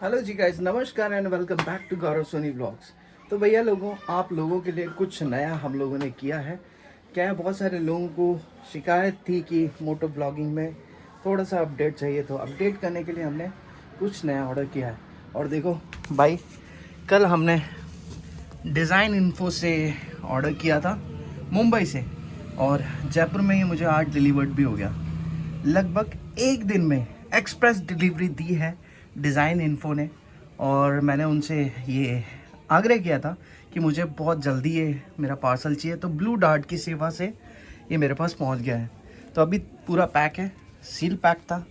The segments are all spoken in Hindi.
हेलो जी गाइस, नमस्कार and welcome back to Gaurav Soni blogs. तो भैया लोगों, आप लोगों के लिए कुछ नया हम लोगों ने किया है। क्या है, बहुत सारे लोगों को शिकायत थी कि मोटो ब्लॉगिंग में थोड़ा सा अपडेट चाहिए, तो अपडेट करने के लिए हमने कुछ नया ऑर्डर किया है। और देखो भाई, कल हमने डिज़ाइन इन्फो से ऑर्डर किया था मुंबई से, और जयपुर में ये मुझे आज डिलीवर्ड भी हो गया। लगभग एक दिन में एक्सप्रेस डिलीवरी दी है डिज़ाइन इन्फो ने। और मैंने उनसे ये आग्रह किया था कि मुझे बहुत जल्दी ये मेरा पार्सल चाहिए, तो ब्लू डार्ट की सेवा से ये मेरे पास पहुंच गया है। तो अभी पूरा पैक है, सील पैक था।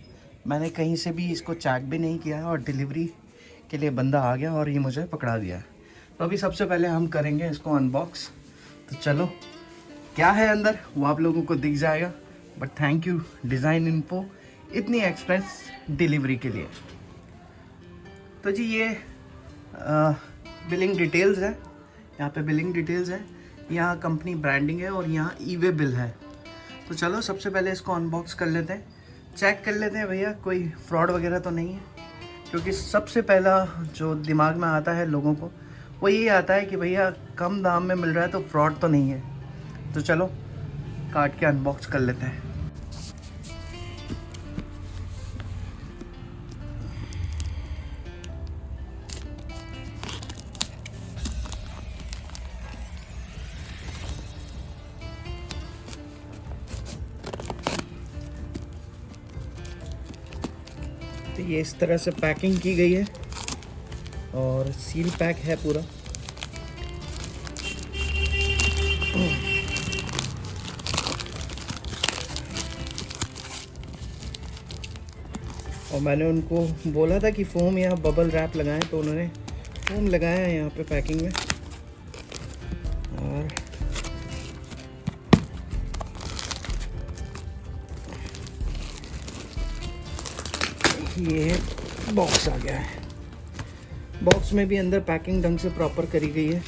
मैंने कहीं से भी इसको चेक भी नहीं किया है और डिलीवरी के लिए बंदा आ गया और ये मुझे पकड़ा दिया है। तो अभी सबसे पहले हम करेंगे इसको अनबॉक्स। तो चलो, क्या है अंदर वो आप लोगों को दिख जाएगा। But thank you design info इतनी एक्सप्रेस डिलीवरी के लिए। तो जी ये बिलिंग डिटेल्स है, यहाँ पे बिलिंग डिटेल्स है, यहाँ कंपनी ब्रांडिंग है और यहाँ ईवे बिल है। तो चलो सबसे पहले इसको अनबॉक्स कर लेते हैं, चेक कर लेते हैं भैया कोई फ्रॉड वगैरह तो नहीं है। क्योंकि सबसे पहला जो दिमाग में आता है लोगों को वो यही आता है कि भैया कम दाम में मिल रहा है तो फ्रॉड तो नहीं है। तो चलो काट के अनबॉक्स कर लेते हैं। तो ये इस तरह से पैकिंग की गई है और सील पैक है पूरा। और मैंने उनको बोला था कि फोम या बबल रैप लगाएं, तो उन्होंने फोम लगाया है यहाँ पे पैकिंग में। और ये बॉक्स आ गया है। बॉक्स में भी अंदर पैकिंग ढंग से प्रॉपर करी गई है।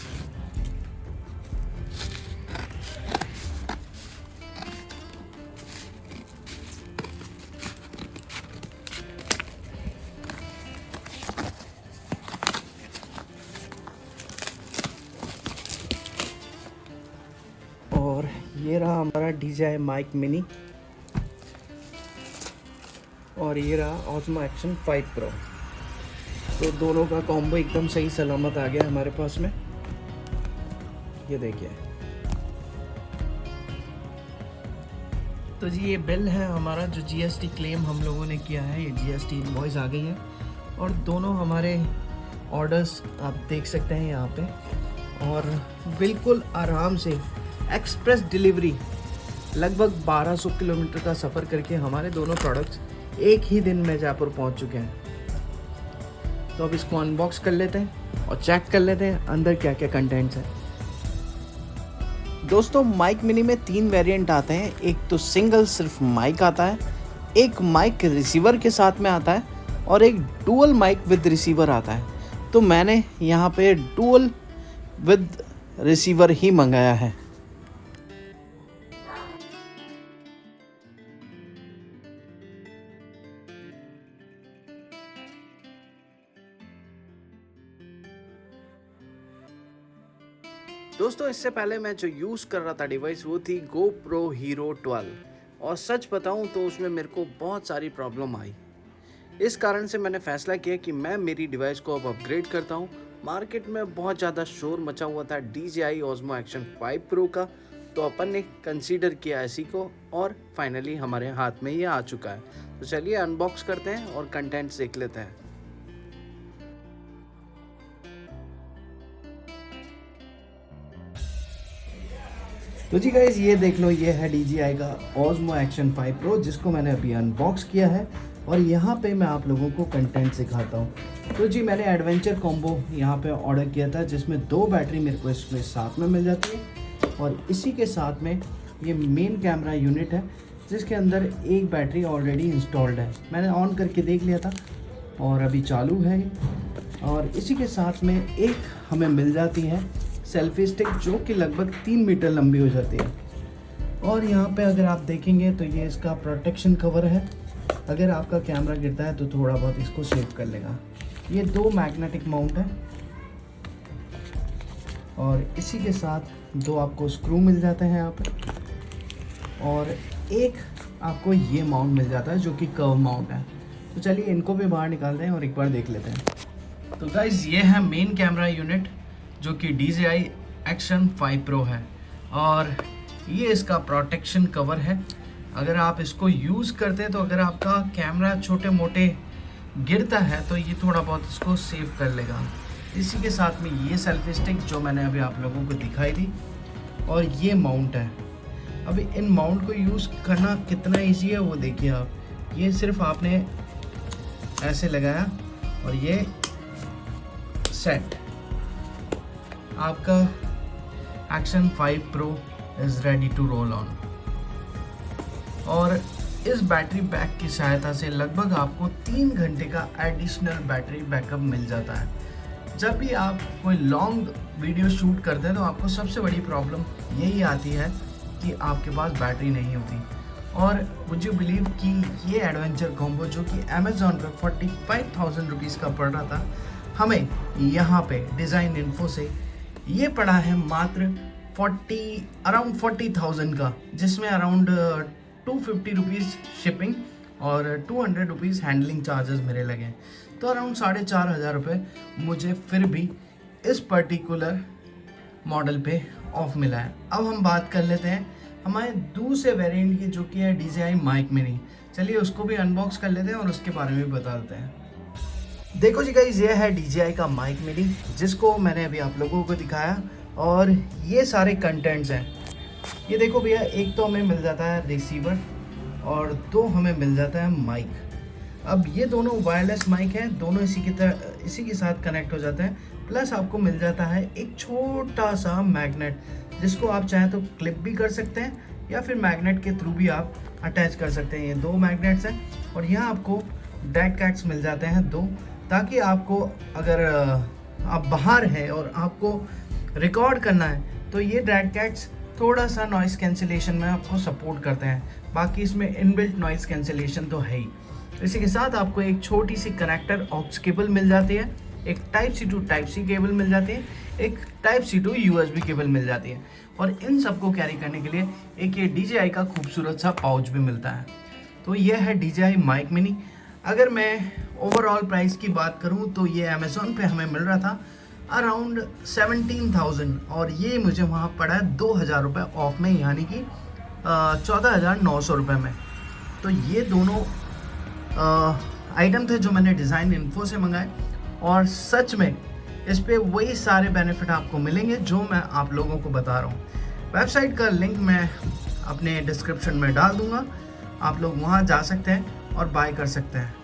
और ये रहा हमारा DJI माइक मिनी, और ये रहा ऑस्मो एक्शन 5 प्रो। तो दोनों का कॉम्बो एकदम सही सलामत आ गया हमारे पास में। ये देखिए, तो जी ये बिल है हमारा जो GST क्लेम हम लोगों ने किया है। ये GST इनवॉइस आ गई है और दोनों हमारे ऑर्डर्स आप देख सकते हैं यहाँ पे। और बिल्कुल आराम से एक्सप्रेस डिलीवरी, लगभग 1200 किलोमीटर का सफ़र करके हमारे दोनों प्रोडक्ट्स एक ही दिन में जयपुर पहुँच चुके हैं। तो अब इसको अनबॉक्स कर लेते हैं और चेक कर लेते हैं अंदर क्या क्या कंटेंट्स है। दोस्तों, माइक मिनी में 3 वेरिएंट आते हैं। एक तो सिंगल सिर्फ माइक आता है, एक माइक रिसीवर के साथ में आता है, और एक डुअल माइक विद रिसीवर आता है। तो मैंने यहाँ पे डुअल विद रिसीवर ही मंगाया है। दोस्तों, इससे पहले मैं जो यूज़ कर रहा था डिवाइस वो थी GoPro Hero 12, और सच बताऊं तो उसमें मेरे को बहुत सारी प्रॉब्लम आई। इस कारण से मैंने फैसला किया कि मैं मेरी डिवाइस को अब अपग्रेड करता हूं। मार्केट में बहुत ज़्यादा शोर मचा हुआ था DJI Osmo Action 5 Pro का, तो अपन ने कंसीडर किया इसी को और फाइनली हमारे हाथ में ये आ चुका है। तो चलिए अनबॉक्स करते हैं और कंटेंट्स देख लेते हैं। तो जी गाइस, ये देख लो, ये है DJI का Osmo Action 5 Pro जिसको मैंने अभी अनबॉक्स किया है। और यहाँ पे मैं आप लोगों को कंटेंट सिखाता हूँ। तो जी मैंने एडवेंचर कॉम्बो यहाँ पे ऑर्डर किया था, जिसमें 2 बैटरी मेरे को इसमें साथ में मिल जाती है। और इसी के साथ में ये मेन कैमरा यूनिट है, जिसके अंदर एक बैटरी ऑलरेडी इंस्टॉल्ड है। मैंने ऑन करके देख लिया था और अभी चालू है। और इसी के साथ में एक हमें मिल जाती है सेल्फी स्टिक, जो कि लगभग 3 मीटर लंबी हो जाती है। और यहाँ पे अगर आप देखेंगे तो ये इसका प्रोटेक्शन कवर है, अगर आपका कैमरा गिरता है तो थोड़ा बहुत इसको सेव कर लेगा। ये 2 मैग्नेटिक माउंट है और इसी के साथ 2 आपको स्क्रू मिल जाते हैं यहाँ पर और एक आपको ये माउंट मिल जाता है जो कि कर्व माउंट है। तो चलिए इनको भी बाहर निकालते हैं और एक बार देख लेते हैं। तो गाइस ये है मेन कैमरा यूनिट जो कि DJI Action 5 Pro है और ये इसका प्रोटेक्शन कवर है। अगर आप इसको यूज़ करते हैं तो अगर आपका कैमरा छोटे मोटे गिरता है तो ये थोड़ा बहुत इसको सेव कर लेगा। इसी के साथ में ये सेल्फी स्टिक जो मैंने अभी आप लोगों को दिखाई दी और ये माउंट है। अभी इन माउंट को यूज़ करना कितना इजी है वो देखिए आप। ये सिर्फ आपने ऐसे लगाया और ये सेट, आपका Action 5 Pro is ready to roll on. और इस बैटरी बैक की सहायता से लगभग आपको 3 घंटे का एडिशनल बैटरी बैकअप मिल जाता है। जब भी आप कोई लॉन्ग वीडियो शूट करते हैं तो आपको सबसे बड़ी प्रॉब्लम यही आती है कि आपके पास बैटरी नहीं होती। और वुड यू बिलीव कि ये एडवेंचर कॉम्बो जो कि अमेज़ॉन पर 45,000 रुपीज़ का पड़ रहा था, हमें यहाँ पे डिज़ाइन इन्फो से ये पड़ा है मात्र अराउंड 40,000 का, जिसमें अराउंड 250 रुपीज़ शिपिंग और 200 रुपीज़ हैंडलिंग चार्जेस मेरे लगे। तो अराउंड 4,500 रुपये मुझे फिर भी इस पर्टिकुलर मॉडल पे ऑफ मिला है। अब हम बात कर लेते हैं हमारे दूसरे वेरिएंट की जो कि है DJI Mic Mini। चलिए उसको भी अनबॉक्स कर लेते हैं और उसके बारे में बता देते हैं। देखो जी गाइस, ये है DJI का Mic Mini जिसको मैंने अभी आप लोगों को दिखाया और ये सारे कंटेंट्स हैं। ये देखो भैया, एक तो हमें मिल जाता है रिसीवर और 2 हमें मिल जाता है माइक। अब ये दोनों वायरलेस माइक हैं, दोनों इसी के साथ कनेक्ट हो जाते हैं। प्लस आपको मिल जाता है एक छोटा सा मैग्नेट जिसको आप चाहें तो क्लिप भी कर सकते हैं या फिर मैग्नेट के थ्रू भी आप अटैच कर सकते हैं। ये 2 मैग्नेट्स हैं और यहाँ आपको ड्रैग कैट्स मिल जाते हैं 2, ताकि आपको अगर आप बाहर हैं और आपको रिकॉर्ड करना है तो ये ड्रैग कैट्स थोड़ा सा नॉइज़ कैंसिलेशन में आपको सपोर्ट करते हैं। बाकी इसमें इनबिल्ट नॉइज़ कैंसिलेशन तो है ही। इसी के साथ आपको एक छोटी सी कनेक्टर ऑक्स केबल मिल जाती है, एक Type-C to Type-C केबल मिल जाती है, एक Type-C to USB केबल मिल जाती है और इन सबको कैरी करने के लिए एक ये DJI का खूबसूरत सा पाउच भी मिलता है। तो ये है DJI Mic Mini। अगर मैं ओवरऑल प्राइस की बात करूं तो ये अमेज़ॉन पे हमें मिल रहा था अराउंड 17,000 और ये मुझे वहाँ पड़ा है 2,000 रुपये ऑफ में, यानी कि 14,900 रुपये में। तो ये दोनों आइटम थे जो मैंने डिज़ाइन इन्फो से मंगाए और सच में इस पे वही सारे बेनिफिट आपको मिलेंगे जो मैं आप लोगों को बता रहा हूँ। वेबसाइट का लिंक मैं अपने डिस्क्रिप्शन में डाल दूँगा, आप लोग वहाँ जा सकते हैं और बाय कर सकते हैं।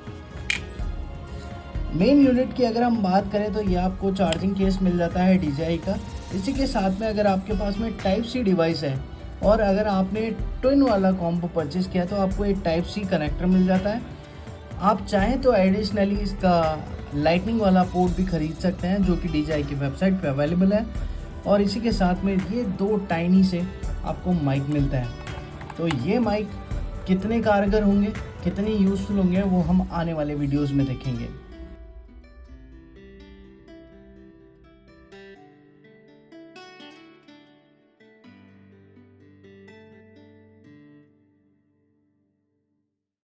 मेन यूनिट की अगर हम बात करें तो ये आपको चार्जिंग केस मिल जाता है DJI का। इसी के साथ में अगर आपके पास में Type-C डिवाइस है और अगर आपने ट्विन वाला कॉम्बो परचेस किया तो आपको एक Type-C कनेक्टर मिल जाता है। आप चाहें तो एडिशनली इसका लाइटनिंग वाला पोर्ट भी ख़रीद सकते हैं जो कि DJI की वेबसाइट पे अवेलेबल है। और इसी के साथ में ये 2 टाइनी से आपको माइक मिलता है। तो ये माइक कितने कारगर होंगे, कितने यूज़फुल होंगे, वो हम आने वाले वीडियोज़ में देखेंगे।